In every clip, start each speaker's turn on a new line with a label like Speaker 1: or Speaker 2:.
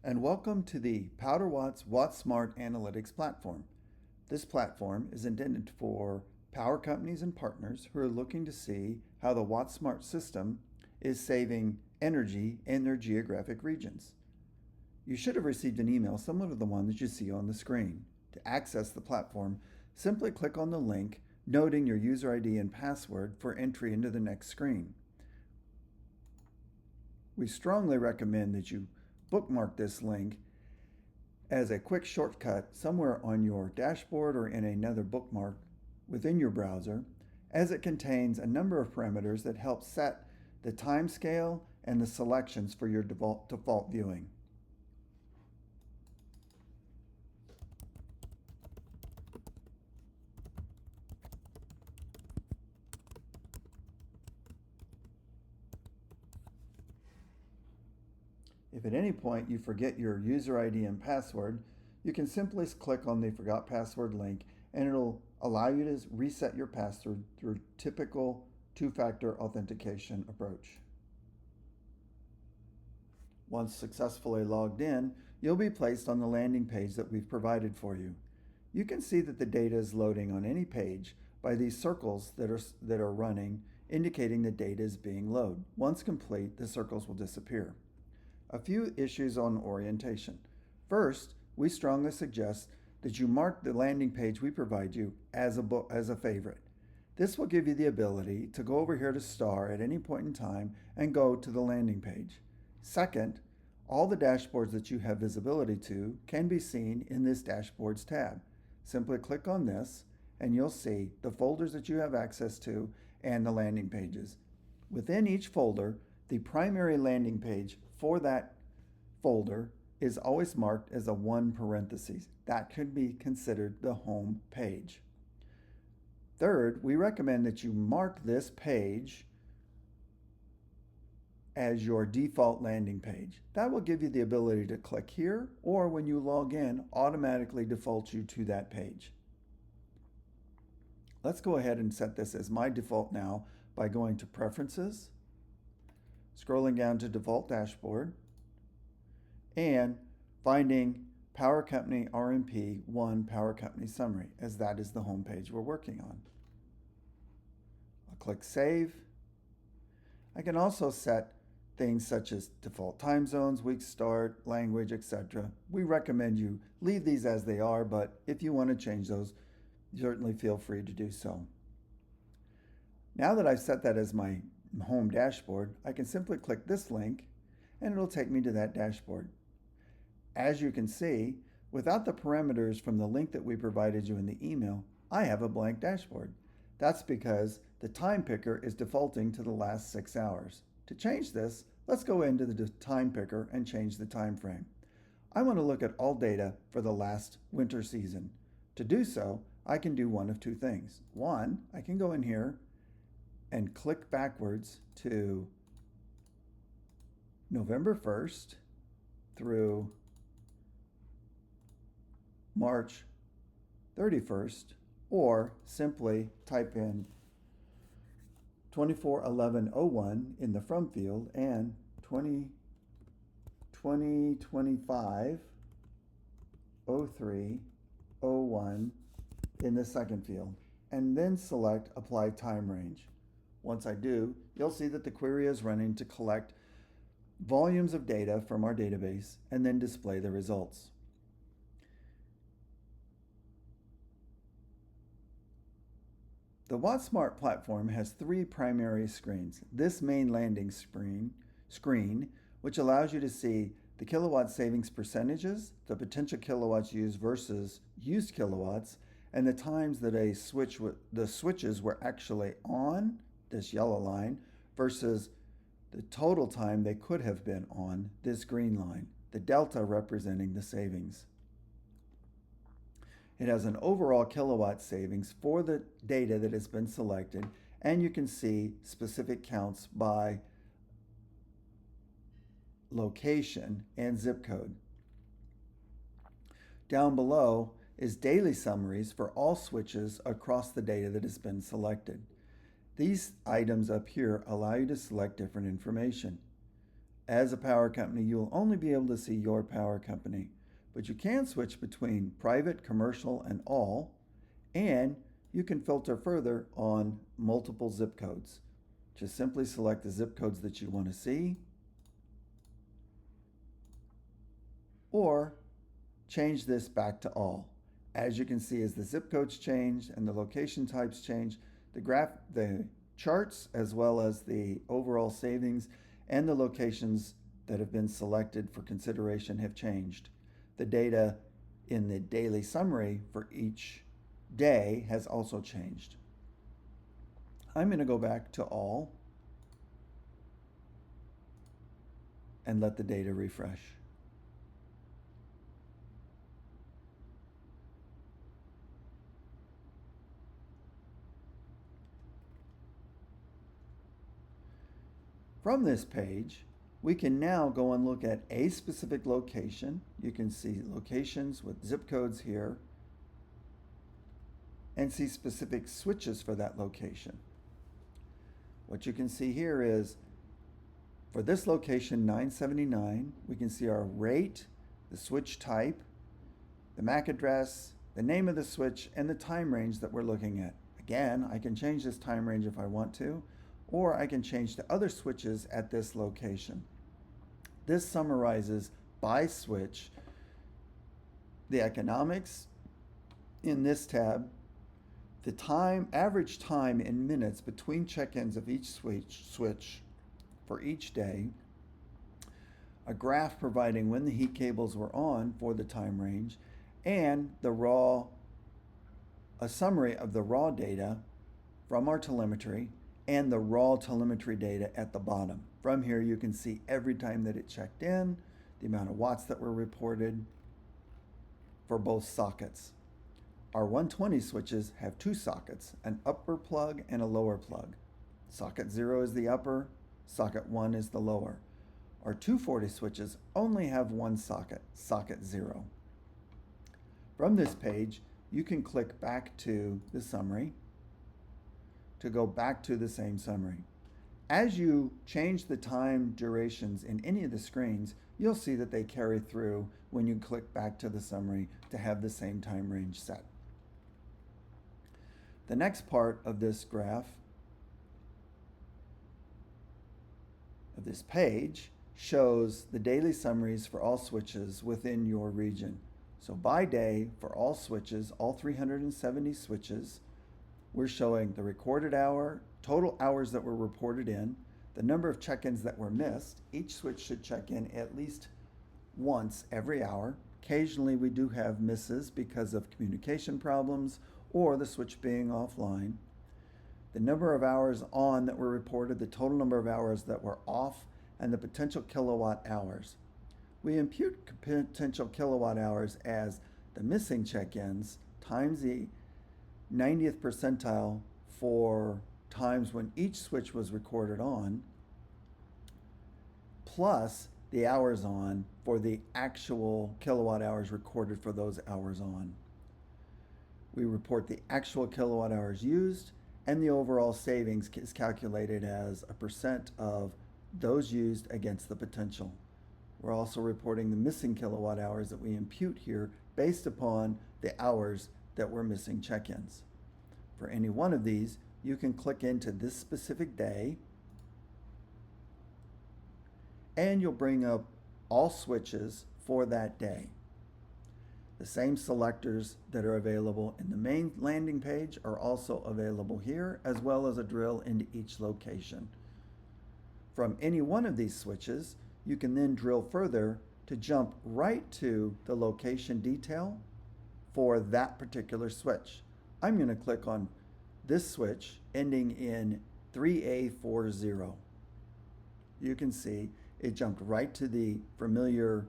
Speaker 1: and welcome to the PowerWatt's WattSmart Analytics platform. This platform is intended for power companies and partners who are looking to see how the WattSmart system is saving energy in their geographic regions. You should have received an email similar to the one that you see on the screen. To access the platform, simply click on the link noting your user ID and password for entry into the next screen. We strongly recommend that you bookmark this link as a quick shortcut somewhere on your dashboard or in another bookmark within your browser, as it contains a number of parameters that help set the time scale and the selections for your default viewing. If at any point you forget your user ID and password, you can simply click on the Forgot Password link and it'll allow you to reset your password through typical two-factor authentication approach. Once successfully logged in, you'll be placed on the landing page that we've provided for you. You can see that the data is loading on any page by these circles that are running, indicating the data is being loaded. Once complete, the circles will disappear. A few issues on orientation. First, we strongly suggest that you mark the landing page we provide you as a favorite. This will give you the ability to go over here to Star at any point in time and go to the landing page. Second, all the dashboards that you have visibility to can be seen in this Dashboards tab. Simply click on this and you'll see the folders that you have access to and the landing pages. Within each folder, the primary landing page for that folder is always marked as a 1 parentheses. That could be considered the home page. Third, we recommend that you mark this page as your default landing page. That will give you the ability to click here, or when you log in, automatically default you to that page. Let's go ahead and set this as my default now by going to Preferences, scrolling down to Default Dashboard, and finding Power Company RMP 1 Power Company Summary, as that is the home page we're working on. I'll click Save. I can also set things such as default time zones, week start, language, etc. We recommend you leave these as they are, but if you want to change those, certainly feel free to do so. Now that I've set that as my home dashboard, I can simply click this link and it'll take me to that dashboard. As you can see, without the parameters from the link that we provided you in the email, I have a blank dashboard. That's because the time picker is defaulting to the last 6 hours. To change this, let's go into the time picker and change the time frame. I want to look at all data for the last winter season. To do so, I can do one of two things. One, I can go in here and click backwards to November 1st through March 31st, or simply type in 24/11/01 in the from field and 20/25/03/01 in the second field, and then select Apply Time Range. Once I do, you'll see that the query is running to collect volumes of data from our database and then display the results. The WattSmart platform has 3 primary screens. This main landing screen, which allows you to see the kilowatt savings percentages, the potential kilowatts used versus used kilowatts, and the times that the switches were actually on, this yellow line, versus the total time they could have been on, this green line, the delta representing the savings. It has an overall kilowatt savings for the data that has been selected, and you can see specific counts by location and zip code. Down below is daily summaries for all switches across the data that has been selected. These items up here allow you to select different information. as a power company, you'll only be able to see your power company, but you can switch between private, commercial, and all, and you can filter further on multiple zip codes. Just simply select the zip codes that you want to see, or change this back to all. As you can see, as the zip codes change and the location types change, the charts as well as the overall savings and the locations that have been selected for consideration have changed. The data in the daily summary for each day has also changed. I'm going to go back to all and let the data refresh. From this page, we can now go and look at a specific location. You can see locations with zip codes here and see specific switches for that location. What you can see here is for this location 979, we can see our rate, the switch type, the MAC address, the name of the switch, and the time range that we're looking at. Again, I can change this time range if I want to, or I can change to other switches at this location. This summarizes by switch the economics in this tab, the average time in minutes between check-ins of each switch for each day, a graph providing when the heat cables were on for the time range, and a summary of the raw data from our telemetry and the raw telemetry data at the bottom. From here, you can see every time that it checked in, the amount of watts that were reported for both sockets. Our 120 switches have two sockets, an upper plug and a lower plug. Socket 0 is the upper, socket 1 is the lower. Our 240 switches only have one socket, socket 0. From this page, you can click back to the summary to go back to the same summary. As you change the time durations in any of the screens, you'll see that they carry through when you click back to the summary to have the same time range set. The next part of this graph, of this page, shows the daily summaries for all switches within your region. So by day, for all switches, all 370 switches, we're showing the recorded hour, total hours that were reported in, the number of check-ins that were missed. Each switch should check in at least once every hour. Occasionally we do have misses because of communication problems or the switch being offline. The number of hours on that were reported, the total number of hours that were off, and the potential kilowatt hours. We impute potential kilowatt hours as the missing check-ins times the 90th percentile for times when each switch was recorded on, plus the hours on for the actual kilowatt hours recorded for those hours on. We report the actual kilowatt hours used, and the overall savings is calculated as a percent of those used against the potential. We're also reporting the missing kilowatt hours that we impute here based upon the hours that were missing check-ins. For any one of these, you can click into this specific day and you'll bring up all switches for that day. The same selectors that are available in the main landing page are also available here, as well as a drill into each location. From any one of these switches, you can then drill further to jump right to the location detail for that particular switch. I'm going to click on this switch ending in 3A40. You can see it jumped right to the familiar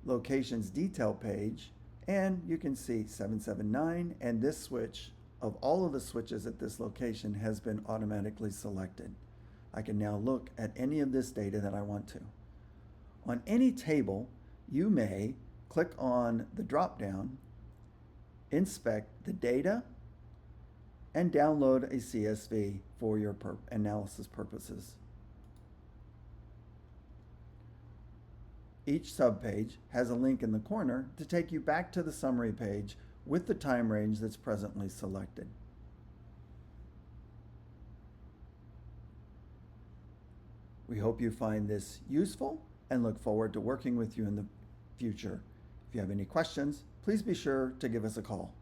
Speaker 1: locations detail page, and you can see 779, and this switch of all of the switches at this location has been automatically selected. I can now look at any of this data that I want to. On any table, you may click on the drop down, inspect the data, and download a CSV for your analysis purposes. Each subpage has a link in the corner to take you back to the summary page with the time range that's presently selected. We hope you find this useful and look forward to working with you in the future. If you have any questions, please be sure to give us a call.